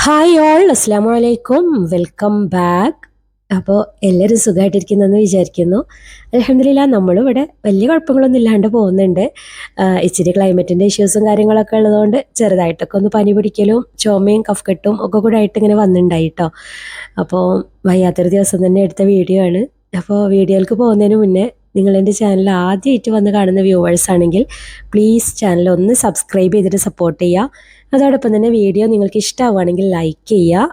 Hi all അസ്സാം വലൈക്കും welcome back. അപ്പോൾ എല്ലാവരും സുഖമായിട്ടിരിക്കുന്നെന്ന് വിചാരിക്കുന്നു. അൽഹംദുലില്ലാ നമ്മളിവിടെ വലിയ കുഴപ്പങ്ങളൊന്നും ഇല്ലാണ്ട് പോകുന്നുണ്ട്. ഇച്ചിരി ക്ലൈമറ്റിൻ്റെ ഇഷ്യൂസും കാര്യങ്ങളൊക്കെ ഉള്ളതുകൊണ്ട് ചെറുതായിട്ടൊക്കെ ഒന്ന് പനി പിടിക്കലും ചുമയും കഫക്കെട്ടും ഒക്കെ കൂടെ ആയിട്ട് ഇങ്ങനെ വന്നിട്ടുണ്ടായി കേട്ടോ. അപ്പോൾ വയ്യാത്തൊരു ദിവസം തന്നെ എടുത്ത വീഡിയോ ആണ്. അപ്പോൾ വീഡിയോയിലേക്ക് പോകുന്നതിന് മുന്നേ നിങ്ങൾ എൻ്റെ ചാനൽ ആദ്യമായിട്ട് വന്ന് കാണുന്ന വ്യൂവേഴ്സ് ആണെങ്കിൽ പ്ലീസ് ചാനൽ ഒന്ന് സബ്സ്ക്രൈബ് ചെയ്തിട്ട് സപ്പോർട്ട് ചെയ്യുക. അതോടൊപ്പം തന്നെ വീഡിയോ നിങ്ങൾക്ക് ഇഷ്ടമാവുകയാണെങ്കിൽ ലൈക്ക് ചെയ്യുക.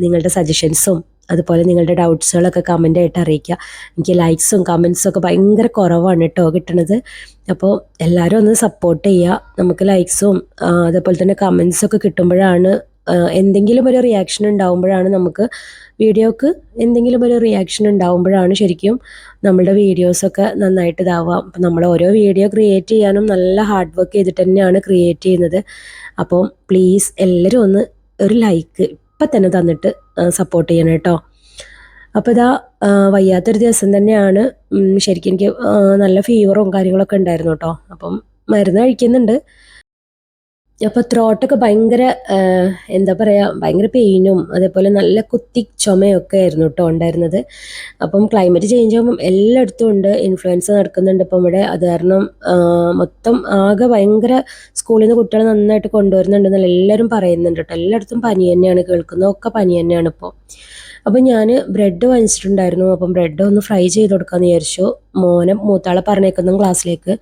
നിങ്ങളുടെ സജഷൻസും അതുപോലെ നിങ്ങളുടെ ഡൗട്ട്സുകളൊക്കെ കമൻ്റ് ആയിട്ട് അറിയിക്കുക. എനിക്ക് ലൈക്സും കമൻസും ഒക്കെ ഭയങ്കര കുറവാണ് കേട്ടോ കിട്ടണത്. അപ്പോൾ എല്ലാവരും ഒന്ന് സപ്പോർട്ട് ചെയ്യുക. നമുക്ക് ലൈക്സും അതേപോലെ തന്നെ കമൻസൊക്കെ കിട്ടുമ്പോഴാണ് എന്തെങ്കിലും ഒരു റിയാക്ഷൻ ഉണ്ടാകുമ്പോഴാണ് നമുക്ക് വീഡിയോക്ക് എന്തെങ്കിലും ഒരു റിയാക്ഷൻ ഉണ്ടാകുമ്പോഴാണ് ശരിക്കും നമ്മളുടെ വീഡിയോസൊക്കെ നന്നായിട്ട് ഇതാവുക. അപ്പം നമ്മൾ ഓരോ വീഡിയോ ക്രിയേറ്റ് ചെയ്യാനും നല്ല ഹാർഡ് വർക്ക് ചെയ്തിട്ട് തന്നെയാണ് ക്രിയേറ്റ് ചെയ്യുന്നത്. അപ്പോൾ പ്ലീസ് എല്ലാവരും ഒന്ന് ഒരു ലൈക്ക് ഇപ്പം തന്നെ തന്നിട്ട് സപ്പോർട്ട് ചെയ്യണം കേട്ടോ. അപ്പോൾ ഇതാ വയ്യാത്തൊരു ദിവസം തന്നെയാണ്. ശരിക്കും എനിക്ക് നല്ല ഫീവറും കാര്യങ്ങളൊക്കെ ഉണ്ടായിരുന്നു കേട്ടോ. അപ്പം മരുന്ന് കഴിക്കുന്നുണ്ട്. അപ്പോൾ ത്രോട്ടൊക്കെ ഭയങ്കര എന്താ പറയുക, ഭയങ്കര പെയിനും അതേപോലെ നല്ല കുത്തി ചുമയൊക്കെ ആയിരുന്നു കേട്ടോ ഉണ്ടായിരുന്നത്. അപ്പം ക്ലൈമറ്റ് ചേഞ്ച് ആകുമ്പം എല്ലായിടത്തും ഉണ്ട്, ഇൻഫ്ലുവൻസ നടക്കുന്നുണ്ട് ഇപ്പം ഇവിടെ. അത് കാരണം മൊത്തം ആകെ ഭയങ്കര സ്കൂളിൽ നിന്ന് കുട്ടികൾ നന്നായിട്ട് കൊണ്ടുവരുന്നുണ്ടെന്നല്ല എല്ലാവരും പറയുന്നുണ്ട് കേട്ടോ. എല്ലായിടത്തും പനി തന്നെയാണ്, കേൾക്കുന്നതൊക്കെ പനി തന്നെയാണ് ഇപ്പോൾ. അപ്പം ഞാൻ ബ്രെഡ് വാങ്ങിച്ചിട്ടുണ്ടായിരുന്നു. അപ്പം ബ്രെഡ് ഒന്ന് ഫ്രൈ ചെയ്ത് കൊടുക്കാമെന്ന് വിചാരിച്ചു. മോനെ മൂത്താളെ പറഞ്ഞേക്കുന്ന ക്ലാസ്സിലേക്ക്.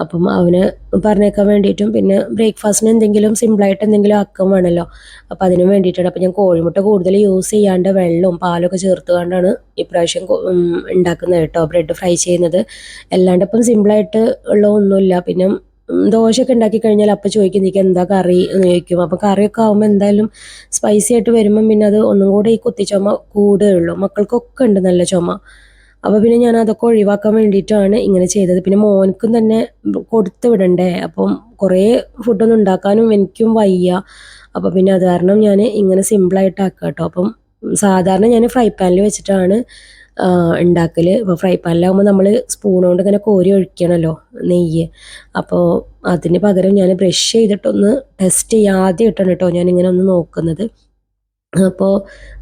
അപ്പം അവന് പറഞ്ഞേക്കാൻ വേണ്ടിയിട്ടും പിന്നെ ബ്രേക്ക്ഫാസ്റ്റിന് എന്തെങ്കിലും സിമ്പിളായിട്ട് എന്തെങ്കിലും ആക്കാൻ വേണമല്ലോ. അപ്പോൾ അതിന് വേണ്ടിയിട്ടാണ്. അപ്പോൾ ഞാൻ കോഴിമുട്ട കൂടുതൽ യൂസ് ചെയ്യാണ്ട് വെള്ളവും പാലൊക്കെ ചേർത്ത് കൊണ്ടാണ് ഇപ്രാവശ്യം ഉണ്ടാക്കുന്നത് കേട്ടോ, ബ്രെഡ് ഫ്രൈ ചെയ്യുന്നത്. അല്ലാണ്ട് ഇപ്പം സിമ്പിളായിട്ട് ഉള്ള ഒന്നുമില്ല. പിന്നെ ദോശയൊക്കെ ഉണ്ടാക്കി കഴിഞ്ഞാൽ അപ്പം ചോദിക്കും നീക്ക് എന്താ കറി എന്ന് ചോദിക്കും. അപ്പോൾ കറിയൊക്കെ ആകുമ്പോൾ എന്തായാലും സ്പൈസി ആയിട്ട് വരുമ്പം പിന്നെ അത് ഒന്നും കൂടെ ഈ കുത്തിച്ചുമ കൂടുകയുള്ളൂ. മക്കൾക്കൊക്കെ ഉണ്ട് നല്ല ചുമ. അപ്പോൾ പിന്നെ ഞാൻ അതൊക്കെ ഒഴിവാക്കാൻ വേണ്ടിയിട്ടാണ് ഇങ്ങനെ ചെയ്തത്. പിന്നെ മോനക്കും തന്നെ കൊടുത്ത് വിടണ്ടേ, അപ്പം കുറേ ഫുഡൊന്നും ഉണ്ടാക്കാനും എനിക്കും വയ്യ. അപ്പോൾ പിന്നെ അത് കാരണം ഞാൻ ഇങ്ങനെ സിമ്പിളായിട്ട് ആക്കുക കേട്ടോ. അപ്പം സാധാരണ ഞാൻ ഫ്രൈ പാനിൽ വെച്ചിട്ടാണ് ഉണ്ടാക്കൽ. ഇപ്പോൾ ഫ്രൈ പാനിലാകുമ്പോൾ നമ്മൾ സ്പൂൺ കൊണ്ട് ഇങ്ങനെ കോരി ഒഴിക്കണമല്ലോ നെയ്യ്. അപ്പോൾ അതിന് പകരം ഞാൻ ബ്രഷ് ചെയ്തിട്ടൊന്ന് ടെസ്റ്റ് ചെയ്യാതെയിട്ടാണ് കേട്ടോ ഞാനിങ്ങനെ ഒന്ന് നോക്കുന്നത്. അപ്പോൾ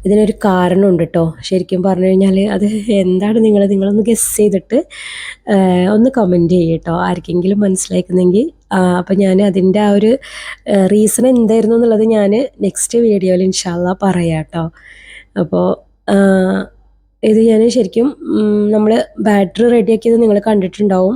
ഇതിനൊരു കാരണമുണ്ട് കേട്ടോ. ശരിക്കും പറഞ്ഞു കഴിഞ്ഞാൽ അത് എന്താണ് നിങ്ങളൊന്ന് ഗസ് ചെയ്തിട്ട് ഒന്ന് കമൻറ്റ് ചെയ്യും കേട്ടോ, ആർക്കെങ്കിലും മനസ്സിലാക്കുന്നെങ്കിൽ. അപ്പോൾ ഞാൻ അതിൻ്റെ ആ ഒരു റീസൺ എന്തായിരുന്നു എന്നുള്ളത് ഞാൻ നെക്സ്റ്റ് വീഡിയോയിൽ ഇൻഷാ അള്ളാ പറയാം കേട്ടോ. അപ്പോൾ ഇത് ഞാൻ ശരിക്കും നമ്മൾ ബാറ്ററി റെഡിയാക്കിയത് നിങ്ങൾ കണ്ടിട്ടുണ്ടാവും.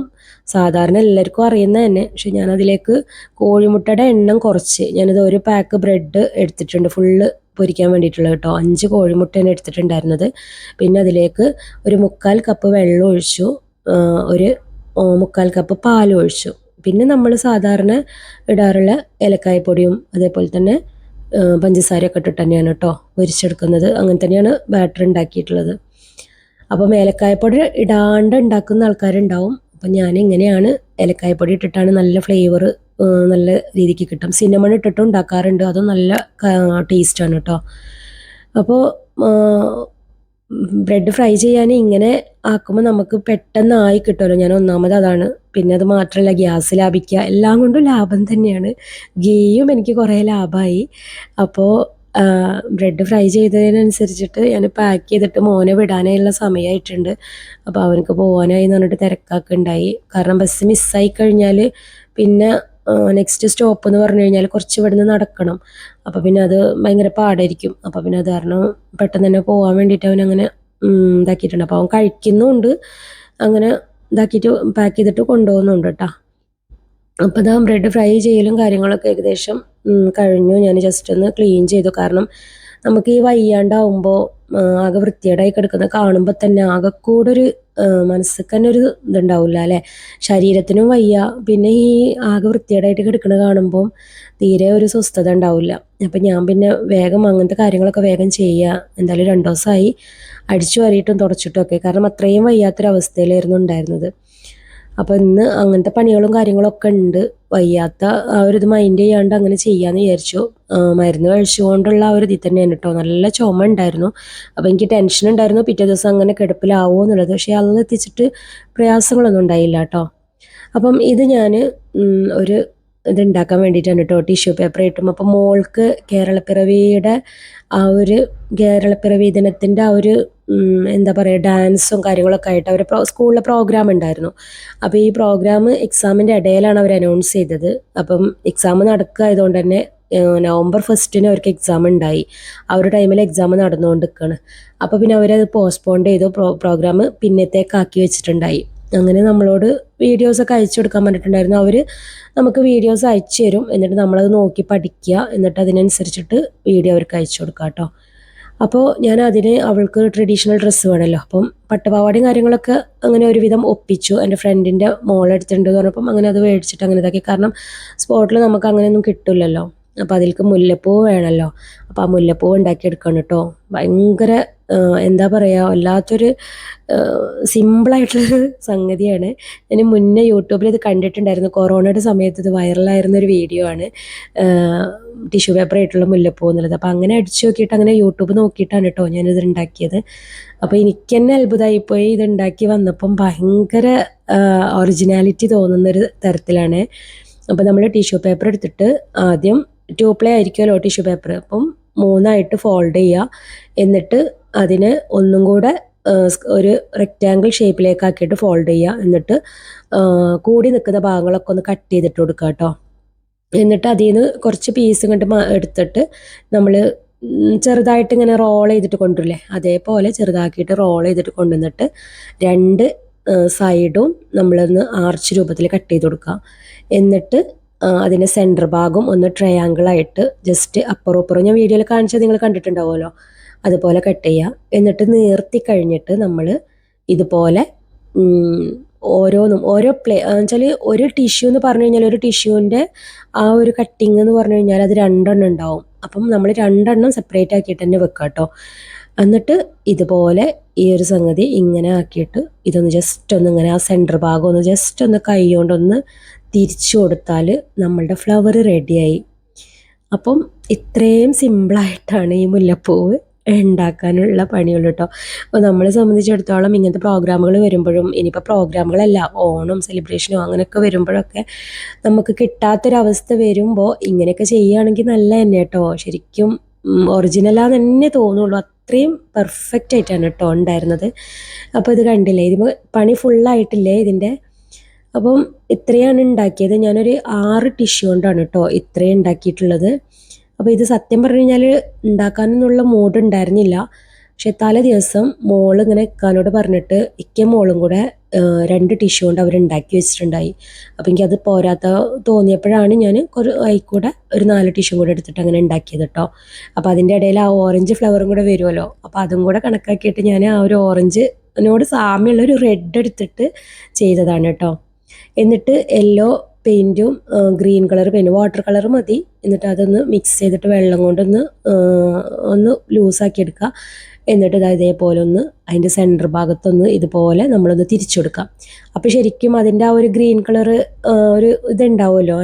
സാധാരണ എല്ലാവർക്കും അറിയുന്നത് തന്നെ. പക്ഷെ ഞാനതിലേക്ക് കോഴിമുട്ടയുടെ എണ്ണം കുറച്ച് ഞാനത് ഒരു പാക്ക് ബ്രെഡ് എടുത്തിട്ടുണ്ട് ഫുള്ള് പൊരിക്കാൻ വേണ്ടിയിട്ടുള്ളത് കേട്ടോ. 5 കോഴിമുട്ടയാണ് എടുത്തിട്ടുണ്ടായിരുന്നത്. പിന്നെ അതിലേക്ക് ഒരു 3/4 കപ്പ് വെള്ളം ഒഴിച്ചു, ഒരു 3/4 കപ്പ് പാലും ഒഴിച്ചു. പിന്നെ നമ്മൾ സാധാരണ ഇടാറുള്ള ഏലക്കായപ്പൊടിയും അതേപോലെ തന്നെ പഞ്ചസാരയൊക്കെ ഇട്ടിട്ട് തന്നെയാണ് കേട്ടോ പൊരിച്ചെടുക്കുന്നത്. അങ്ങനെ തന്നെയാണ് ബാറ്റർ ഉണ്ടാക്കിയിട്ടുള്ളത്. അപ്പം ഏലക്കായപ്പൊടി ഇടാണ്ട് ഉണ്ടാക്കുന്ന ആൾക്കാരുണ്ടാവും. അപ്പം ഞാൻ ഇങ്ങനെയാണ് ഏലക്കായപ്പൊടി ഇട്ടിട്ടാണ് നല്ല ഫ്ലേവർ നല്ല രീതിക്ക് കിട്ടും. സിന്നമൺ ഇട്ടിട്ടും ഉണ്ടാക്കാറുണ്ട്, അതും നല്ല ടേസ്റ്റാണ് കേട്ടോ. അപ്പോൾ ബ്രെഡ് ഫ്രൈ ചെയ്യാൻ ഇങ്ങനെ ആക്കുമ്പോൾ നമുക്ക് പെട്ടെന്ന് ആയി കിട്ടുമല്ലോ. ഞാൻ ഒന്നാമത് അതാണ്. പിന്നെ അത് മാത്രമല്ല ഗ്യാസ് ലാഭിക്കുക, എല്ലാം കൊണ്ടും ലാഭം തന്നെയാണ്. ഗീയും എനിക്ക് കുറേ ലാഭമായി. അപ്പോൾ ബ്രെഡ് ഫ്രൈ ചെയ്തതിനനുസരിച്ചിട്ട് ഞാൻ പാക്ക് ചെയ്തിട്ട് മോനെ വിടാനായുള്ള സമയമായിട്ടുണ്ട്. അപ്പോൾ അവനക്ക് പോകാനായി എന്ന് പറഞ്ഞിട്ട് തിരക്കാക്കുണ്ടായി. കാരണം ബസ് മിസ്സായി കഴിഞ്ഞാൽ പിന്നെ നെക്സ്റ്റ് സ്റ്റോപ്പ് എന്ന് പറഞ്ഞു കഴിഞ്ഞാൽ കുറച്ച് ഇവിടുന്ന് നടക്കണം. അപ്പോൾ പിന്നെ അത് ഭയങ്കര പാടായിരിക്കും. അപ്പോൾ പിന്നെ അത് കാരണം പെട്ടെന്ന് തന്നെ പോകാൻ വേണ്ടിയിട്ട് അവനങ്ങനെ ഇതാക്കിയിട്ടുണ്ട്. അപ്പോൾ അവൻ കഴിക്കുന്നുണ്ട്, അങ്ങനെ ഇതാക്കിയിട്ട് പാക്ക് ചെയ്തിട്ട് കൊണ്ടുപോകുന്നുണ്ട് കേട്ടോ. അപ്പോൾ ഇതാ ബ്രെഡ് ഫ്രൈ ചെയ്യലും കാര്യങ്ങളൊക്കെ ഏകദേശം കഴിഞ്ഞു. ഞാൻ ജസ്റ്റ് ഒന്ന് ക്ലീൻ ചെയ്തു. കാരണം നമുക്ക് ഈ വയ്യാണ്ടാവുമ്പോൾ ആകെ വൃത്തികേടായി കിടക്കുന്ന കാണുമ്പോൾ തന്നെ ആകെ കൂടെ ഒരു മനസ്സിക്ക് തന്നെ ഒരു ഇതുണ്ടാവില്ല അല്ലേ. ശരീരത്തിനും വയ്യ, പിന്നെ ഈ ആകെ വൃത്തികേടായിട്ട് കിടക്കുന്നത് കാണുമ്പോൾ തീരെ ഒരു സ്വസ്ഥത ഉണ്ടാവില്ല. അപ്പം ഞാൻ പിന്നെ വേഗം അങ്ങനത്തെ കാര്യങ്ങളൊക്കെ വേഗം ചെയ്യുക. എന്തായാലും 2 ദിവസമായി അടിച്ചു വാരിയിട്ടും തുടച്ചിട്ടും ഒക്കെ, കാരണം അത്രയും വയ്യാത്തൊരവസ്ഥയിലായിരുന്നു ഉണ്ടായിരുന്നത്. അപ്പോൾ ഇന്ന് അങ്ങനത്തെ പണികളും കാര്യങ്ങളൊക്കെ ഉണ്ട്. വയ്യാത്ത ആ ഒരു ഇത് മൈൻഡ് ചെയ്യാണ്ട് അങ്ങനെ ചെയ്യാമെന്ന് വിചാരിച്ചു. മരുന്ന് കഴിച്ചുകൊണ്ടുള്ള ആ ഒരു ഇതിൽ തന്നെയാണ് കേട്ടോ. നല്ല ചുമ ഉണ്ടായിരുന്നു. അപ്പോൾ എനിക്ക് ടെൻഷൻ ഉണ്ടായിരുന്നു പിറ്റേ ദിവസം അങ്ങനെ കിടപ്പിലാവുമോ എന്നുള്ളത്. പക്ഷേ അതൊന്നും എത്തിച്ചിട്ട് പ്രയാസങ്ങളൊന്നും ഉണ്ടായില്ല കേട്ടോ. അപ്പം ഇത് ഞാൻ ഒരു ഇതുണ്ടാക്കാൻ വേണ്ടിയിട്ടാണ് കേട്ടോ ടിഷ്യൂ പേപ്പർ കിട്ടും. അപ്പം മോൾക്ക് കേരളപ്പിറവിയുടെ ആ ഒരു കേരളപ്പിറവി ദിനത്തിൻ്റെ ആ ഒരു എന്താ പറയുക ഡാൻസും കാര്യങ്ങളൊക്കെ ആയിട്ട് അവർ സ്കൂളിലെ പ്രോഗ്രാം ഉണ്ടായിരുന്നു. അപ്പോൾ ഈ പ്രോഗ്രാം എക്സാമിൻ്റെ ഇടയിലാണ് അവർ അനൗൺസ് ചെയ്തത്. അപ്പം എക്സാം നടക്കുകയായതുകൊണ്ട് തന്നെ നവംബർ 1 അവർക്ക് എക്സാം ഉണ്ടായി. ആ ഒരു ടൈമിൽ എക്സാം നടന്നുകൊണ്ടിരിക്കുകയാണ്. അപ്പോൾ പിന്നെ അവരത് പോസ്റ്റ്പോണ്ട് ചെയ്തു, പ്രോഗ്രാം പിന്നത്തേക്കാക്കി വെച്ചിട്ടുണ്ടായി. അങ്ങനെ നമ്മളോട് വീഡിയോസൊക്കെ അയച്ചു കൊടുക്കാൻ പറഞ്ഞിട്ടുണ്ടായിരുന്നു. അവർ നമുക്ക് വീഡിയോസ് അയച്ചു തരും, എന്നിട്ട് നമ്മളത് നോക്കി പഠിക്കുക, എന്നിട്ട് അതിനനുസരിച്ചിട്ട് വീഡിയോ അവർക്ക് അയച്ചു കൊടുക്കുക കേട്ടോ. അപ്പോൾ ഞാൻ അവൾക്ക് ട്രഡീഷണൽ ഡ്രസ്സ് വേണമല്ലോ, അപ്പം പട്ടുപാവാടയും കാര്യങ്ങളൊക്കെ അങ്ങനെ ഒരുവിധം ഒപ്പിച്ചു. എൻ്റെ ഫ്രണ്ടിൻ്റെ മോളെടുത്തിട്ടുണ്ട് പറഞ്ഞപ്പം അങ്ങനെ അത് മേടിച്ചിട്ട് അങ്ങനെ ഇതാക്കി. കാരണം സ്പോട്ടിൽ നമുക്ക് അങ്ങനെയൊന്നും കിട്ടില്ലല്ലോ. അപ്പോൾ അതിലേക്ക് മുല്ലപ്പൂവ് വേണമല്ലോ. അപ്പോൾ ആ മുല്ലപ്പൂവ് ഉണ്ടാക്കിയെടുക്കണം കേട്ടോ. ഭയങ്കര എന്താ പറയുക, വല്ലാത്തൊരു സിമ്പിളായിട്ടുള്ളൊരു സംഗതിയാണ്. ഞാൻ മുന്നേ യൂട്യൂബിൽ ഇത് കണ്ടിട്ടുണ്ടായിരുന്നു. കൊറോണയുടെ സമയത്ത് ഇത് വൈറലായിരുന്നൊരു വീഡിയോ ആണ്, ടിഷ്യൂ പേപ്പർ ആയിട്ടുള്ള മുല്ലപ്പൂ എന്നുള്ളത്. അപ്പോൾ അങ്ങനെ അടിച്ചു നോക്കിയിട്ട് അങ്ങനെ യൂട്യൂബ് നോക്കിയിട്ടാണ് കേട്ടോ ഞാനിത് ഉണ്ടാക്കിയത്. അപ്പോൾ എനിക്ക് തന്നെ അത്ഭുതമായിപ്പോയി. ഇത് ഉണ്ടാക്കി വന്നപ്പം ഭയങ്കര ഒറിജിനാലിറ്റി തോന്നുന്നൊരു തരത്തിലാണ്. അപ്പോൾ നമ്മൾ ടിഷ്യൂ പേപ്പർ എടുത്തിട്ട് ആദ്യം 2 പ്ലേ ആയിരിക്കുമല്ലോ ടിഷ്യൂ പേപ്പർ, അപ്പം 3 ഫോൾഡ് ചെയ്യുക. എന്നിട്ട് അതിന് ഒന്നും കൂടെ ഒരു റെക്റ്റാങ്കിൾ ഷേപ്പിലേക്കാക്കിയിട്ട് ഫോൾഡ് ചെയ്യുക. എന്നിട്ട് കൂടി നിൽക്കുന്ന ഭാഗങ്ങളൊക്കെ ഒന്ന് കട്ട് ചെയ്തിട്ട് കൊടുക്കുക കേട്ടോ. എന്നിട്ട് അതിൽ നിന്ന് കുറച്ച് പീസ് ഇങ്ങോട്ട് എടുത്തിട്ട് നമ്മൾ ചെറുതായിട്ട് ഇങ്ങനെ റോൾ ചെയ്തിട്ട് കൊണ്ടുവരില്ലേ, അതേപോലെ ചെറുതാക്കിയിട്ട് റോൾ ചെയ്തിട്ട് കൊണ്ടുവന്നിട്ട് 2 സൈഡും നമ്മളൊന്ന് ആർച്ച് രൂപത്തിൽ കട്ട് ചെയ്ത് കൊടുക്കുക. എന്നിട്ട് അതിൻ്റെ സെൻറ്റർ ഭാഗം ഒന്ന് ട്രയാങ്കിളായിട്ട് ജസ്റ്റ് അപ്പുറം ഇപ്പുറം ഞാൻ വീഡിയോയിൽ കാണിച്ചത് നിങ്ങൾ കണ്ടിട്ടുണ്ടാവുമല്ലോ, അതുപോലെ കട്ട് ചെയ്യുക. എന്നിട്ട് നീർത്തി കഴിഞ്ഞിട്ട് നമ്മൾ ഇതുപോലെ ഓരോന്നും ഓരോ വെച്ചാൽ ഒരു ടിഷ്യൂ എന്ന് പറഞ്ഞു കഴിഞ്ഞാൽ ഒരു ടിഷ്യൂവിൻ്റെ ആ ഒരു കട്ടിങ് എന്ന് പറഞ്ഞു കഴിഞ്ഞാൽ അത് 2 എണ്ണം ഉണ്ടാവും. അപ്പം നമ്മൾ 2 എണ്ണം സെപ്പറേറ്റ് ആക്കിയിട്ട് തന്നെ വെക്കുക കേട്ടോ. എന്നിട്ട് ഇതുപോലെ ഈ ഒരു സംഗതി ഇങ്ങനെ ആക്കിയിട്ട് ഇതൊന്ന് ജസ്റ്റ് ഒന്ന് ഇങ്ങനെ ആ സെൻറ്റർ ഭാഗം ഒന്ന് ജസ്റ്റ് ഒന്ന് കൈ കൊണ്ടൊന്ന് തിരിച്ചു കൊടുത്താൽ നമ്മളുടെ ഫ്ലവർ റെഡിയായി. അപ്പം ഇത്രയും സിമ്പിളായിട്ടാണ് ഈ മുല്ലപ്പൂവ് ഉണ്ടാക്കാനുള്ള പണിയുള്ളൂ കേട്ടോ. അപ്പോൾ നമ്മളെ സംബന്ധിച്ചിടത്തോളം ഇങ്ങനത്തെ പ്രോഗ്രാമുകൾ വരുമ്പോഴും, ഇനിയിപ്പോൾ പ്രോഗ്രാമുകളല്ല ഓണം സെലിബ്രേഷനോ അങ്ങനെയൊക്കെ വരുമ്പോഴൊക്കെ നമുക്ക് കിട്ടാത്തൊരവസ്ഥ വരുമ്പോൾ ഇങ്ങനെയൊക്കെ ചെയ്യുകയാണെങ്കിൽ നല്ല തന്നെ കേട്ടോ. ശരിക്കും ഒറിജിനലാന്ന് തന്നെ തോന്നുള്ളൂ. അത്രയും പെർഫെക്റ്റ് ആയിട്ടാണ് കേട്ടോ ഉണ്ടായിരുന്നത്. അപ്പോൾ ഇത് കണ്ടില്ലേ, ഇതിപ്പോൾ പണി ഫുള്ളായിട്ടില്ലേ ഇതിൻ്റെ. അപ്പം ഇത്രയാണ് ഉണ്ടാക്കിയത്. ഞാനൊരു 6 ടിഷ്യൂ കൊണ്ടാണ് കേട്ടോ ഇത്രയും ഉണ്ടാക്കിയിട്ടുള്ളത്. അപ്പോൾ ഇത് സത്യം പറഞ്ഞു കഴിഞ്ഞാൽ ഉണ്ടാക്കാനൊന്നുള്ള മൂഡ് ഉണ്ടായിരുന്നില്ല. പക്ഷെ തലേ ദിവസം മോള് ഇങ്ങനെ ഇക്കാനോട് പറഞ്ഞിട്ട് ഇക്കയും മോളും കൂടെ 2 ടിഷ്യൂ കൊണ്ട് അവരുണ്ടാക്കി വെച്ചിട്ടുണ്ടായി. അപ്പോൾ എനിക്കത് പോരാത്ത തോന്നിയപ്പോഴാണ് ഞാൻ അതിൽക്കൂടെ ഒരു 4 ടിഷ്യൂ കൂടെ എടുത്തിട്ട് അങ്ങനെ ഉണ്ടാക്കിയത് കേട്ടോ. അപ്പോൾ അതിൻ്റെ ഇടയിൽ ആ ഓറഞ്ച് ഫ്ലവറും കൂടെ വരുമല്ലോ, അപ്പോൾ അതും കൂടെ കണക്കാക്കിയിട്ട് ഞാൻ ആ ഒരു ഓറഞ്ചിനോട് സാമ്യമുള്ളൊരു റെഡ് എടുത്തിട്ട് ചെയ്തതാണ് കേട്ടോ. എന്നിട്ട് യെല്ലോ പെയിൻറ്റും green colour paint water colour മതി. എന്നിട്ട് അതൊന്ന് മിക്സ് ചെയ്തിട്ട് വെള്ളം കൊണ്ടൊന്ന് ഒന്ന് ലൂസാക്കി എടുക്കുക. എന്നിട്ട് ഇതേപോലെ ഒന്ന് അതിൻ്റെ സെൻറ്റർ ഭാഗത്തൊന്ന് ഇതുപോലെ നമ്മളൊന്ന് തിരിച്ചു കൊടുക്കാം. അപ്പോൾ ശരിക്കും അതിൻ്റെ ആ ഒരു ഗ്രീൻ കളർ ഒരു ഇതുണ്ടാവുമല്ലോ,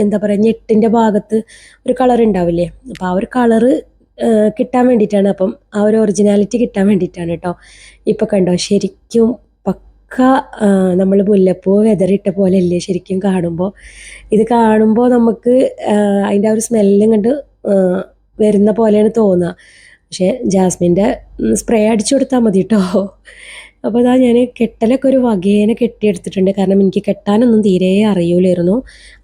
എന്താ പറയുക, ഞെട്ടിൻ്റെ ഭാഗത്ത് ഒരു കളർ ഉണ്ടാവില്ലേ, അപ്പോൾ ആ ഒരു കളറ് കിട്ടാൻ വേണ്ടിയിട്ടാണ്. അപ്പം ആ ഒരു ഒറിജിനാലിറ്റി കിട്ടാൻ വേണ്ടിയിട്ടാണ് കേട്ടോ. ഇപ്പോൾ കണ്ടോ, ശരിക്കും നമ്മൾ മുല്ലപ്പൂ വെതറിട്ട പോലെ അല്ലേ ശരിക്കും കാണുമ്പോൾ. ഇത് കാണുമ്പോൾ നമുക്ക് അതിൻ്റെ ആ ഒരു സ്മെല്ലും കണ്ട് വരുന്ന പോലെയാണ് തോന്നുക. പക്ഷേ ജാസ്മിൻ്റെ സ്പ്രേ അടിച്ചു കൊടുത്താൽ മതി കേട്ടോ. അപ്പോൾ ഇതാ ഞാൻ കെട്ടലൊക്കെ ഒരു വകേനെ കെട്ടിയെടുത്തിട്ടുണ്ട്. കാരണം എനിക്ക് കെട്ടാനൊന്നും തീരെ അറിയില്ലായിരുന്നു.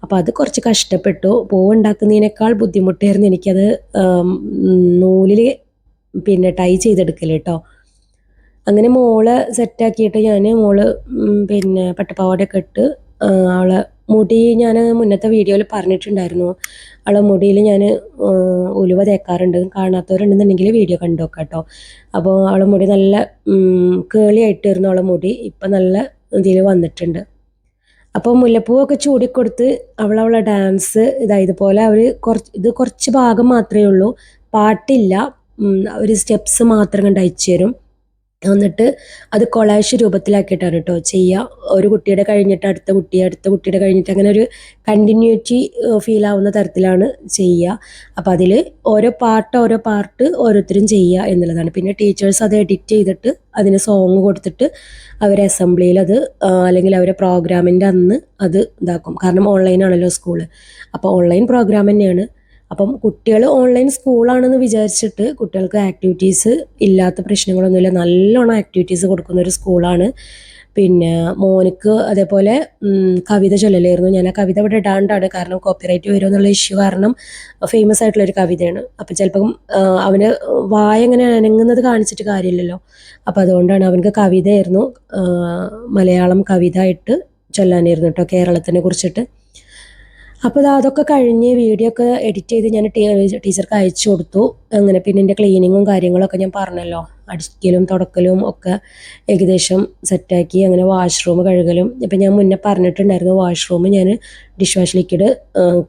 അപ്പോൾ അത് കുറച്ച് കഷ്ടപ്പെട്ടു. പൂവ് ഉണ്ടാക്കുന്നതിനേക്കാൾ ബുദ്ധിമുട്ടായിരുന്നു എനിക്കത് നൂലിൽ പിന്നെ ടൈ ചെയ്തെടുക്കൽ കേട്ടോ. അങ്ങനെ മോള് സെറ്റാക്കിയിട്ട് മോള് പിന്നെ പട്ടുപാവാടയൊക്കെ ഇട്ട് അവളെ മുടി ഞാൻ മുന്നത്തെ വീഡിയോയിൽ പറഞ്ഞിട്ടുണ്ടായിരുന്നു. അവളെ മുടിയിൽ ഞാൻ ഉലുവ തേക്കാറുണ്ട്. കാണാത്തവരുണ്ടെന്നുണ്ടെങ്കിൽ വീഡിയോ കണ്ടു നോക്കാം കേട്ടോ. അപ്പോൾ അവളെ മുടി നല്ല കേളി ആയിട്ടായിരുന്നു അവളെ മുടി. ഇപ്പം നല്ല ഇതിൽ വന്നിട്ടുണ്ട്. അപ്പോൾ മുല്ലപ്പൂവൊക്കെ ചൂടിക്കൊടുത്ത് അവളെ ഡാൻസ് ഇതുപോലെ അവർ കുറച്ച് ഭാഗം മാത്രമേ ഉള്ളൂ, പാട്ടില്ല, ഒരു സ്റ്റെപ്സ് മാത്രം കണ്ട് അയച്ചു തരും. എന്നിട്ട് അത് കൊളാഷ് രൂപത്തിലാക്കിയിട്ടാണ് കേട്ടോ ചെയ്യുക. ഒരു കുട്ടിയുടെ കഴിഞ്ഞിട്ട് അടുത്ത കുട്ടി, അടുത്ത കുട്ടിയുടെ കഴിഞ്ഞിട്ട് അങ്ങനെ ഒരു കണ്ടിന്യൂറ്റി ഫീൽ ആവുന്ന തരത്തിലാണ് ചെയ്യുക. അപ്പോൾ അതിൽ ഓരോ പാർട്ട് ഓരോരുത്തരും ചെയ്യുക എന്നുള്ളതാണ്. പിന്നെ ടീച്ചേഴ്സ് അത് എഡിറ്റ് ചെയ്തിട്ട് അതിന് സോങ് കൊടുത്തിട്ട് അവർ അസംബ്ലിയിൽ അത് അല്ലെങ്കിൽ അവരെ പ്രോഗ്രാമിൻ്റെ അന്ന് അത് ഇതാക്കും. കാരണം ഓൺലൈനാണല്ലോ സ്കൂള്. അപ്പോൾ ഓൺലൈൻ പ്രോഗ്രാം തന്നെയാണ്. അപ്പം കുട്ടികൾ ഓൺലൈൻ സ്കൂളാണെന്ന് വിചാരിച്ചിട്ട് കുട്ടികൾക്ക് ആക്ടിവിറ്റീസ് ഇല്ലാത്ത പ്രശ്നങ്ങളൊന്നുമില്ല. നല്ലോണം ആക്ടിവിറ്റീസ് കൊടുക്കുന്ന ഒരു സ്കൂളാണ്. പിന്നെ മോനിക്ക് അതേപോലെ കവിത ചൊല്ലലായിരുന്നു. ഞാൻ ആ കവിത ഇവിടെ ഇടാണ്ടാണ്, കാരണം കോപ്പിറൈറ്റ് വരുമോ എന്നുള്ള ഇഷ്യൂ കാരണം ഫേമസ് ആയിട്ടുള്ളൊരു കവിതയാണ്. അപ്പം ചിലപ്പം അവന് വായ ഇങ്ങനെ അനങ്ങുന്നത് കാണിച്ചിട്ട് കാര്യമില്ലല്ലോ. അപ്പം അതുകൊണ്ടാണ് അവനക്ക് കവിതയായിരുന്നു, മലയാളം കവിത ആയിട്ട് ചൊല്ലാനായിരുന്നു കേട്ടോ, കേരളത്തിനെ കുറിച്ചിട്ട്. അപ്പോൾ അതൊക്കെ കഴിഞ്ഞ് വീഡിയോ ഒക്കെ എഡിറ്റ് ചെയ്ത് ഞാൻ ടീച്ചർക്ക് അയച്ചു കൊടുത്തു. അങ്ങനെ പിന്നെ എൻ്റെ ക്ലീനിങ്ങും കാര്യങ്ങളൊക്കെ ഞാൻ പറഞ്ഞല്ലോ, അടിക്കലും തുടക്കലും ഒക്കെ ഏകദേശം സെറ്റാക്കി. അങ്ങനെ വാഷ്റൂം കഴുകലും. ഇപ്പം ഞാൻ മുന്നേ പറഞ്ഞിട്ടുണ്ടായിരുന്നു, വാഷ്റൂം ഞാൻ ഡിഷ് വാഷ് ലിക്വിഡ്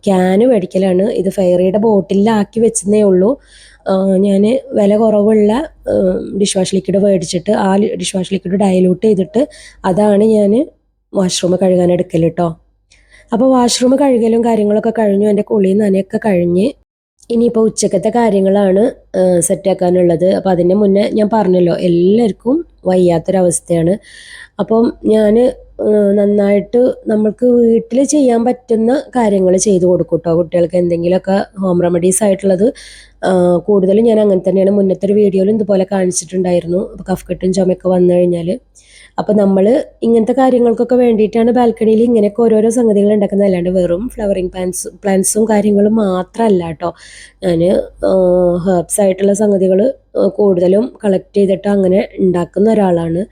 ക്യാന് മേടിക്കലാണ്. ഇത് ഫെയറിയുടെ ബോട്ടിലാക്കി വെച്ചതേ ഉള്ളൂ. ഞാൻ വില കുറവുള്ള ഡിഷ് വാഷ് ലിക്വിഡ് മേടിച്ചിട്ട് ആ ഡിഷ് വാഷ് ലിക്വിഡ് ഡയലൂട്ട് ചെയ്തിട്ട് അതാണ് ഞാൻ വാഷ്റൂം കഴുകാൻ എടുക്കൽ കേട്ടോ. അപ്പോൾ വാഷ്റൂം കഴുകലും കാര്യങ്ങളൊക്കെ കഴിഞ്ഞു. എൻ്റെ കുളിയും നനയൊക്കെ കഴിഞ്ഞ് ഇനിയിപ്പോൾ ഉച്ചക്കത്തെ കാര്യങ്ങളാണ് സെറ്റാക്കാനുള്ളത്. അപ്പോൾ അതിൻ്റെ മുന്നേ ഞാൻ പറഞ്ഞല്ലോ, എല്ലാവർക്കും വയ്യാത്തൊരവസ്ഥയാണ്. അപ്പം ഞാൻ നന്നായിട്ട് നമ്മൾക്ക് വീട്ടിൽ ചെയ്യാൻ പറ്റുന്ന കാര്യങ്ങൾ ചെയ്തു കൊടുക്കും കേട്ടോ. കുട്ടികൾക്ക് എന്തെങ്കിലുമൊക്കെ ഹോം റെമഡീസ് ആയിട്ടുള്ളത് കൂടുതലും ഞാൻ അങ്ങനെ തന്നെയാണ്. മുന്നത്തെ ഒരു വീഡിയോയിലും ഇതുപോലെ കാണിച്ചിട്ടുണ്ടായിരുന്നു. അപ്പോൾ കഫ്കെട്ടും ചുമയൊക്കെ വന്നു കഴിഞ്ഞാൽ അപ്പോൾ നമ്മൾ ഇങ്ങനത്തെ കാര്യങ്ങൾക്കൊക്കെ വേണ്ടിയിട്ടാണ് ബാൽക്കണിയിൽ ഇങ്ങനെയൊക്കെ ഓരോരോ സംഗതികൾ ഉണ്ടാക്കുന്നത്. അല്ലാണ്ട് വെറും ഫ്ലവറിങ് പ്ലാന്റ്സും കാര്യങ്ങളും മാത്രമല്ല കേട്ടോ. ഞാൻ ഹെർബ്സ് ആയിട്ടുള്ള സംഗതികൾ കൂടുതലും കളക്ട് ചെയ്തിട്ട് അങ്ങനെ ഉണ്ടാക്കുന്ന ഒരാളാണ്.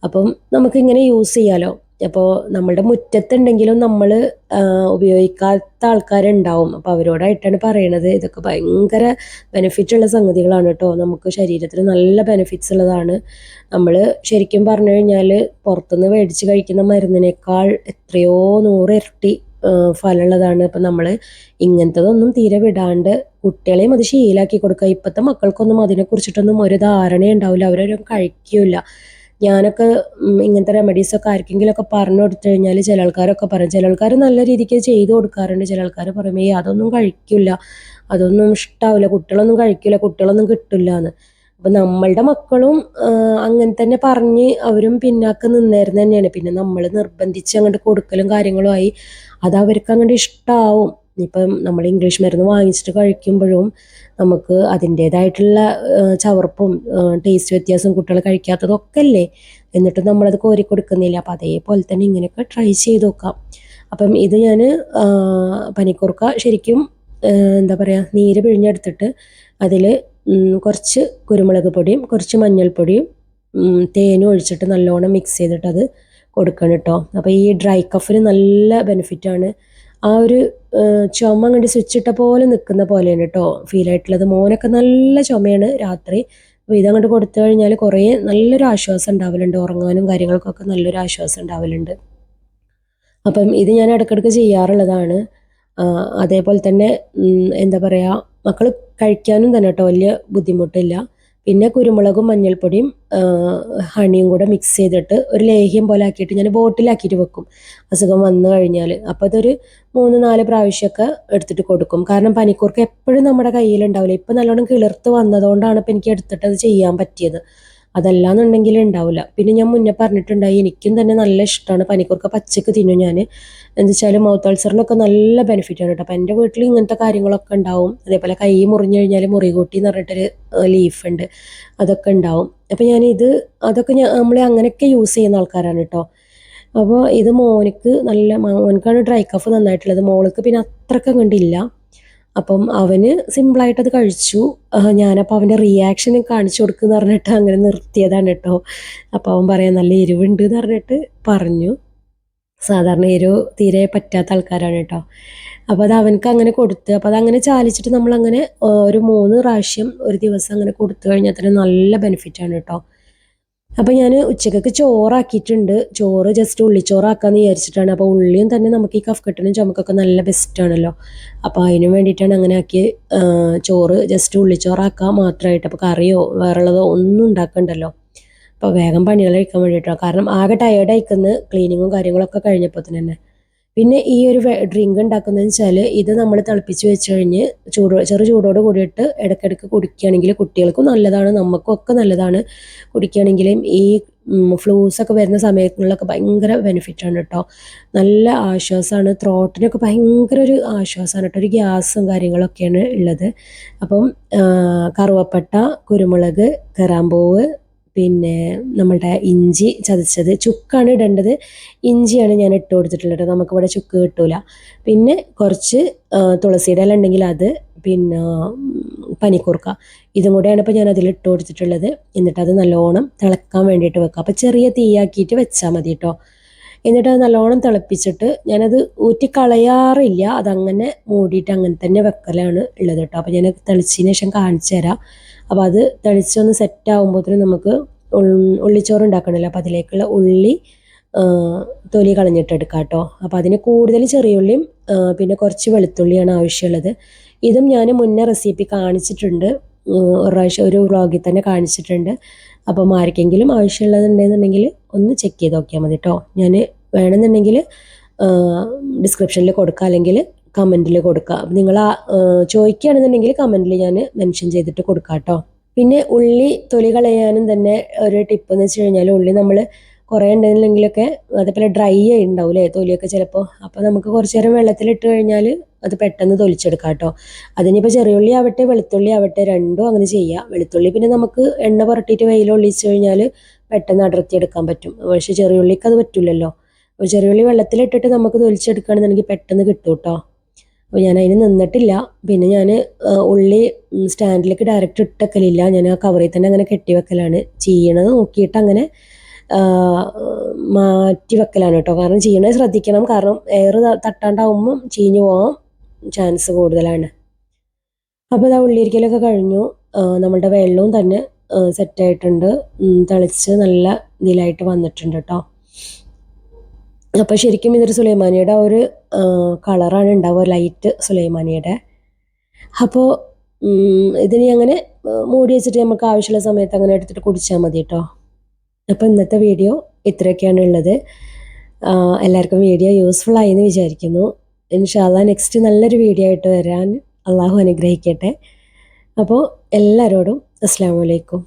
അപ്പം നമുക്കിങ്ങനെ യൂസ് ചെയ്യാമല്ലോ. അപ്പോൾ നമ്മളുടെ മുറ്റത്തുണ്ടെങ്കിലും നമ്മൾ ഉപയോഗിക്കാത്ത ആൾക്കാരുണ്ടാവും. അപ്പോൾ അവരോടായിട്ടാണ് പറയണത്. ഇതൊക്കെ ഭയങ്കര ബെനിഫിറ്റ് ഉള്ള സംഗതികളാണ് കേട്ടോ. നമുക്ക് ശരീരത്തിന് നല്ല ബെനിഫിറ്റ്സ് ഉള്ളതാണ്. നമ്മൾ ശരിക്കും പറഞ്ഞു കഴിഞ്ഞാൽ പുറത്തുനിന്ന് മേടിച്ച് കഴിക്കുന്ന മരുന്നിനേക്കാൾ എത്രയോ 100 ഇരട്ടി ഫലമുള്ളതാണ്. അപ്പം നമ്മൾ ഇങ്ങനത്തതൊന്നും തീരെ വിടാണ്ട് കുട്ടികളെയും അത് ശീലാക്കി കൊടുക്കുക. ഇപ്പോഴത്തെ മക്കൾക്കൊന്നും അതിനെക്കുറിച്ചിട്ടൊന്നും ഒരു ധാരണ ഉണ്ടാവില്ല, അവരൊന്നും കഴിക്കില്ല. ഞാനൊക്കെ ഇങ്ങനത്തെ റെമഡീസൊക്കെ ആർക്കെങ്കിലുമൊക്കെ പറഞ്ഞു കൊടുത്തു കഴിഞ്ഞാൽ ചില ആൾക്കാരൊക്കെ പറയും, ചില ആൾക്കാർ നല്ല രീതിക്ക് ചെയ്ത് കൊടുക്കാറുണ്ട്. ചില ആൾക്കാർ പറയും അതൊന്നും കഴിക്കില്ല, അതൊന്നും ഇഷ്ടാവില്ല, കുട്ടികളൊന്നും കഴിക്കില്ല, കുട്ടികളൊന്നും കിട്ടില്ല എന്ന്. അപ്പം നമ്മളുടെ മക്കളും അങ്ങനെ തന്നെ പറഞ്ഞ് അവരും പിന്നാക്കം നിന്നായിരുന്നു തന്നെയാണ്. പിന്നെ നമ്മൾ നിർബന്ധിച്ച് അങ്ങോട്ട് കൊടുക്കലും കാര്യങ്ങളും ആയി. അത് അവർക്ക് അങ്ങോട്ട് ഇഷ്ടമാവും. ഇപ്പം നമ്മൾ ഇംഗ്ലീഷ് മരുന്ന് വാങ്ങിച്ചിട്ട് കഴിക്കുമ്പോഴും നമുക്ക് അതിൻ്റേതായിട്ടുള്ള ചവർപ്പും ടേസ്റ്റ് വ്യത്യാസം കുട്ടികൾ കഴിക്കാത്തതൊക്കെ അല്ലേ, എന്നിട്ട് നമ്മളത് കോരി കൊടുക്കുന്നില്ല. അപ്പം അതേപോലെ തന്നെ ഇങ്ങനെയൊക്കെ ട്രൈ ചെയ്ത് നോക്കാം. അപ്പം ഇത് ഞാൻ പനിക്കൂർക്ക ശരിക്കും എന്താ പറയുക, നീര് പിഴിഞ്ഞെടുത്തിട്ട് അതിൽ കുറച്ച് കുരുമുളക് പൊടിയും കുറച്ച് മഞ്ഞൾപ്പൊടിയും തേനും ഒഴിച്ചിട്ട് നല്ലോണം മിക്സ് ചെയ്തിട്ട് അത് കൊടുക്കണം കേട്ടോ. അപ്പോൾ ഈ ഡ്രൈ കഫിന് നല്ല ബെനിഫിറ്റാണ്. ആ ഒരു ചുമ അങ്ങോട്ട് സ്വിച്ച് ഇട്ട പോലെ നിൽക്കുന്ന പോലെയാണ് കേട്ടോ ഫീൽ ആയിട്ടുള്ളത്. മോനൊക്കെ നല്ല ചുമയാണ് രാത്രി. അപ്പോൾ ഇതങ്ങോട്ട് കൊടുത്തു കഴിഞ്ഞാൽ കുറേ നല്ലൊരു ആശ്വാസം ഉണ്ടാവലുണ്ട്, ഉറങ്ങാനും കാര്യങ്ങൾക്കൊക്കെ നല്ലൊരു ആശ്വാസം ഉണ്ടാവലുണ്ട്. അപ്പം ഇത് ഞാൻ ഇടയ്ക്കിടയ്ക്ക് ചെയ്യാറുള്ളതാണ്. അതേപോലെ തന്നെ എന്താ പറയുക, മക്കൾ കഴിക്കാനും തന്നെ കേട്ടോ വലിയ ബുദ്ധിമുട്ടില്ല. പിന്നെ കുരുമുളകും മഞ്ഞൾപ്പൊടിയും ഹണിയും കൂടെ മിക്സ് ചെയ്തിട്ട് ഒരു ലേഹ്യം പോലെ ആക്കിയിട്ട് ഞാൻ ബോട്ടിലാക്കിയിട്ട് വെക്കും അസുഖം വന്നു കഴിഞ്ഞാൽ. അപ്പോൾ അതൊരു 3-4 പ്രാവശ്യമൊക്കെ എടുത്തിട്ട് കൊടുക്കും. കാരണം പനിക്കൂർക്ക എപ്പോഴും നമ്മുടെ കയ്യിലുണ്ടാവില്ല. ഇപ്പം നല്ലോണം കിളിർത്ത് വന്നതുകൊണ്ടാണ് ഇപ്പം എനിക്ക് എടുത്തിട്ട് അത് ചെയ്യാൻ പറ്റിയത്. അതല്ലാന്നുണ്ടെങ്കിൽ ഉണ്ടാവില്ല. പിന്നെ ഞാൻ മുന്നേ പറഞ്ഞിട്ടുണ്ടായി, എനിക്കും തന്നെ നല്ല ഇഷ്ടമാണ് പനിക്കൂർക്ക. പച്ചക്ക് തിന്നും ഞാൻ. എന്താ വെച്ചാൽ മൗത്ത് അൾസറിനൊക്കെ നല്ല ബെനിഫിറ്റാണ് കേട്ടോ. അപ്പം എൻ്റെ വീട്ടിൽ ഇങ്ങനത്തെ കാര്യങ്ങളൊക്കെ ഉണ്ടാവും. അതേപോലെ കൈ മുറിഞ്ഞു കഴിഞ്ഞാൽ മുറികൂട്ടി എന്ന് പറഞ്ഞിട്ടൊരു ലീഫുണ്ട്, അതൊക്കെ ഉണ്ടാവും. അപ്പം അതൊക്കെ നമ്മൾ അങ്ങനെയൊക്കെ യൂസ് ചെയ്യുന്ന ആൾക്കാരാണ് കേട്ടോ. അപ്പോൾ ഇത് മോനക്കാണ് ഡ്രൈ കഫ് നന്നായിട്ടുള്ളത്. മോൾക്ക് പിന്നെ അത്രയ്ക്ക് കണ്ടില്ല. അപ്പം അവന് സിമ്പിളായിട്ടത് കഴിച്ചു. ഞാനപ്പോൾ അവൻ്റെ റിയാക്ഷൻ കാണിച്ചു കൊടുക്കുമെന്ന് പറഞ്ഞിട്ട് അങ്ങനെ നിർത്തിയതാണ് കേട്ടോ. അപ്പോൾ അവൻ പറയാൻ നല്ല എരിവുണ്ട് എന്ന് പറഞ്ഞിട്ട് പറഞ്ഞു. സാധാരണ എരിവ് തീരെ പറ്റാത്ത ആൾക്കാരാണ് കേട്ടോ. അപ്പോൾ അത് അവനക്ക് അങ്ങനെ കൊടുത്ത്, അപ്പോൾ അതങ്ങനെ ചാലിച്ചിട്ട് നമ്മളങ്ങനെ ഒരു 3 പ്രാവശ്യം ഒരു ദിവസം അങ്ങനെ കൊടുത്തു കഴിഞ്ഞാൽ തന്നെ നല്ല ബെനിഫിറ്റാണ് കേട്ടോ. അപ്പോൾ ഞാൻ ഉച്ചക്കൊക്കെ ചോറാക്കിയിട്ടുണ്ട്. ചോറ് ജസ്റ്റ് ഉള്ളിച്ചോറാക്കാമെന്ന് വിചാരിച്ചിട്ടാണ്. അപ്പോൾ ഉള്ളിയും തന്നെ നമുക്ക് ഈ കഫ്കെട്ടിനും ചുമക്കൊക്കെ നല്ല ബെസ്റ്റാണല്ലോ. അപ്പോൾ അതിന് വേണ്ടിയിട്ടാണ് അങ്ങനെ ആക്കി. ചോറ് ജസ്റ്റ് ഉള്ളിച്ചോറാക്കാൻ മാത്രമായിട്ട്, അപ്പോൾ കറിയോ വേറുള്ളതോ ഒന്നും ഉണ്ടാക്കണ്ടല്ലോ. അപ്പോൾ വേഗം പണികൾ കഴിക്കാൻ വേണ്ടിയിട്ടാണ്. കാരണം ആകെ ടയേർഡ് അയക്കുന്ന ക്ലീനിങ്ങും കാര്യങ്ങളൊക്കെ കഴിഞ്ഞപ്പോൾ തന്നെ. പിന്നെ ഈ ഒരു ഡ്രിങ്ക് ഉണ്ടാക്കുന്നതെന്ന് വെച്ചാൽ ഇത് നമ്മൾ തിളപ്പിച്ച് വെച്ച് കഴിഞ്ഞ് ചെറു ചൂടോട് കൂടിയിട്ട് ഇടയ്ക്കിടയ്ക്ക് കുടിക്കുകയാണെങ്കിൽ കുട്ടികൾക്കും നല്ലതാണ്, നമുക്കും ഒക്കെ നല്ലതാണ്. കുടിക്കുകയാണെങ്കിലും ഈ ഫ്ലൂസൊക്കെ വരുന്ന സമയങ്ങളിലൊക്കെ ഭയങ്കര ബെനിഫിറ്റാണ് കേട്ടോ. നല്ല ആശ്വാസമാണ്, ത്രോട്ടിനൊക്കെ ഭയങ്കര ഒരു ആശ്വാസമാണ് കേട്ടോ. ഒരു ഗ്യാസും കാര്യങ്ങളൊക്കെയാണ് ഉള്ളത്. അപ്പം കറുവപ്പട്ട, കുരുമുളക്, കറാമ്പൂവ്, പിന്നെ നമ്മളുടെ ഇഞ്ചി ചതച്ചത്, ചുക്കാണ് ഇടേണ്ടത്, ഇഞ്ചിയാണ് ഞാൻ ഇട്ട് കൊടുത്തിട്ടുള്ളത്. നമുക്കിവിടെ ചുക്ക് കിട്ടൂല. പിന്നെ കുറച്ച് തുളസിയുടെ ഇല ഉണ്ടെങ്കിൽ അത്, പിന്നെ പനിക്കൂർക്ക, ഇതും കൂടെയാണ് ഇപ്പോൾ ഞാൻ അതിൽ ഇട്ട് കൊടുത്തിട്ടുള്ളത്. എന്നിട്ട് അത് നല്ലോണം തിളക്കാൻ വേണ്ടിയിട്ട് വെക്കുക. അപ്പോൾ ചെറിയ തീയാക്കിയിട്ട് വെച്ചാൽ മതി കേട്ടോ. എന്നിട്ട് അത് നല്ലോണം തിളപ്പിച്ചിട്ട് ഞാനത് ഊറ്റി കളയാറില്ല, അതങ്ങനെ മൂടിയിട്ട് അങ്ങനെ തന്നെ വെക്കലാണ് ഉള്ളത് കേട്ടോ. അപ്പോൾ ഞാൻ തെളിച്ചതിന് ശേഷം കാണിച്ചു തരാം. അപ്പോൾ അത് തെളിച്ചൊന്ന് സെറ്റ് ആകുമ്പോഴത്തേനും നമുക്ക് ഉള്ളിച്ചോറ് ഉണ്ടാക്കണമല്ലോ, അപ്പോൾ അതിലേക്കുള്ള ഉള്ളി തൊലി കളഞ്ഞിട്ടെടുക്കാം കേട്ടോ. അപ്പോൾ അതിന് കൂടുതൽ ചെറിയ ഉള്ളിയും പിന്നെ കുറച്ച് വെളുത്തുള്ളിയാണ് ആവശ്യമുള്ളത്. ഇതും ഞാൻ മുന്നേ റെസിപ്പി കാണിച്ചിട്ടുണ്ട്, ഒരു പ്രാവശ്യം ഒരു വ്ളോഗിൽ തന്നെ കാണിച്ചിട്ടുണ്ട്. അപ്പം ആർക്കെങ്കിലും ആവശ്യമുള്ളതുണ്ടെന്നുണ്ടെങ്കിൽ ഒന്ന് ചെക്ക് ചെയ്ത് നോക്കിയാൽ മതി കേട്ടോ. ഞാൻ വേണമെന്നുണ്ടെങ്കിൽ ഡിസ്ക്രിപ്ഷനിൽ കൊടുക്കുക, അല്ലെങ്കിൽ കമൻറ്റിൽ കൊടുക്കുക. നിങ്ങൾ ചോദിക്കുകയാണെന്നുണ്ടെങ്കിൽ കമൻറ്റിൽ ഞാൻ മെൻഷൻ ചെയ്തിട്ട് കൊടുക്കാം കേട്ടോ. പിന്നെ ഉള്ളി തൊലി കളയാനും തന്നെ ഒരു ടിപ്പ് എന്ന് വെച്ച് കഴിഞ്ഞാൽ, ഉള്ളി നമ്മൾ കുറേ ഉണ്ടെന്നുണ്ടെങ്കിലൊക്കെ അതേപോലെ ഡ്രൈ ആയി ഉണ്ടാവില്ലേ തൊലിയൊക്കെ ചിലപ്പോൾ. അപ്പോൾ നമുക്ക് കുറച്ച് നേരം വെള്ളത്തിലിട്ട് കഴിഞ്ഞാൽ അത് പെട്ടെന്ന് തൊലിച്ചെടുക്കാം കേട്ടോ. അതിനിപ്പോൾ ചെറിയുള്ളി ആവട്ടെ വെളുത്തുള്ളി ആവട്ടെ രണ്ടും അങ്ങനെ ചെയ്യുക. വെളുത്തുള്ളി പിന്നെ നമുക്ക് എണ്ണ പുരട്ടിയിട്ട് വെയിലൊള്ളിച്ച് കഴിഞ്ഞാൽ പെട്ടെന്ന് അടർത്തിയെടുക്കാൻ പറ്റും. പക്ഷേ ചെറിയുള്ളിക്ക് അത് പറ്റില്ലല്ലോ. അപ്പോൾ ചെറിയുള്ളി വെള്ളത്തിലിട്ടിട്ട് നമുക്ക് തൊലിച്ചെടുക്കുകയാണെന്നുണ്ടെങ്കിൽ പെട്ടെന്ന് കിട്ടും കേട്ടോ. അപ്പോൾ ഞാൻ അതിന് നിന്നിട്ടില്ല. പിന്നെ ഞാൻ ഉള്ളി സ്റ്റാൻഡിലേക്ക് ഡയറക്റ്റ് ഇട്ടക്കലില്ല, ഞാൻ ആ കവറിൽ തന്നെ അങ്ങനെ കെട്ടി വെക്കലാണ്. ചെയ്യണത് നോക്കിയിട്ട് അങ്ങനെ മാറ്റി വെക്കലാണ് കേട്ടോ. കാരണം ചെയ്യണത് ശ്രദ്ധിക്കണം, കാരണം എയർ തട്ടാണ്ടാവുമ്പം ചീഞ്ഞു പോകാൻ ചാൻസ് കൂടുതലാണ്. അപ്പോൾ ഇതാ ഉള്ളിരിക്കലൊക്കെ കഴിഞ്ഞു, നമ്മളുടെ വെള്ളവും തന്നെ സെറ്റായിട്ടുണ്ട്, തിളച്ച് നല്ല ഇതിലായിട്ട് വന്നിട്ടുണ്ട് കേട്ടോ. അപ്പോൾ ശരിക്കും ഇതൊരു സുലൈമാനിയുടെ ഒരു കളറാണ് ഉണ്ടാവുക, ലൈറ്റ് സുലൈമാനിയുടെ. അപ്പോൾ ഇതിന് അങ്ങനെ മൂടി വെച്ചിട്ട് നമുക്ക് ആവശ്യമുള്ള സമയത്ത് അങ്ങനെ എടുത്തിട്ട് കുടിച്ചാൽ മതി കേട്ടോ. അപ്പോൾ ഇന്നത്തെ വീഡിയോ ഇത്രയൊക്കെയാണ് ഉള്ളത്. എല്ലാവർക്കും വീഡിയോ യൂസ്ഫുൾ ആയി എന്ന് വിചാരിക്കുന്നു. ഇൻഷാ അല്ലാഹ് നെക്സ്റ്റ് നല്ലൊരു വീഡിയോ ആയിട്ട് വരാൻ അള്ളാഹു അനുഗ്രഹിക്കട്ടെ. അപ്പോൾ എല്ലാവരോടും അസ്സലാമു അലൈക്കും.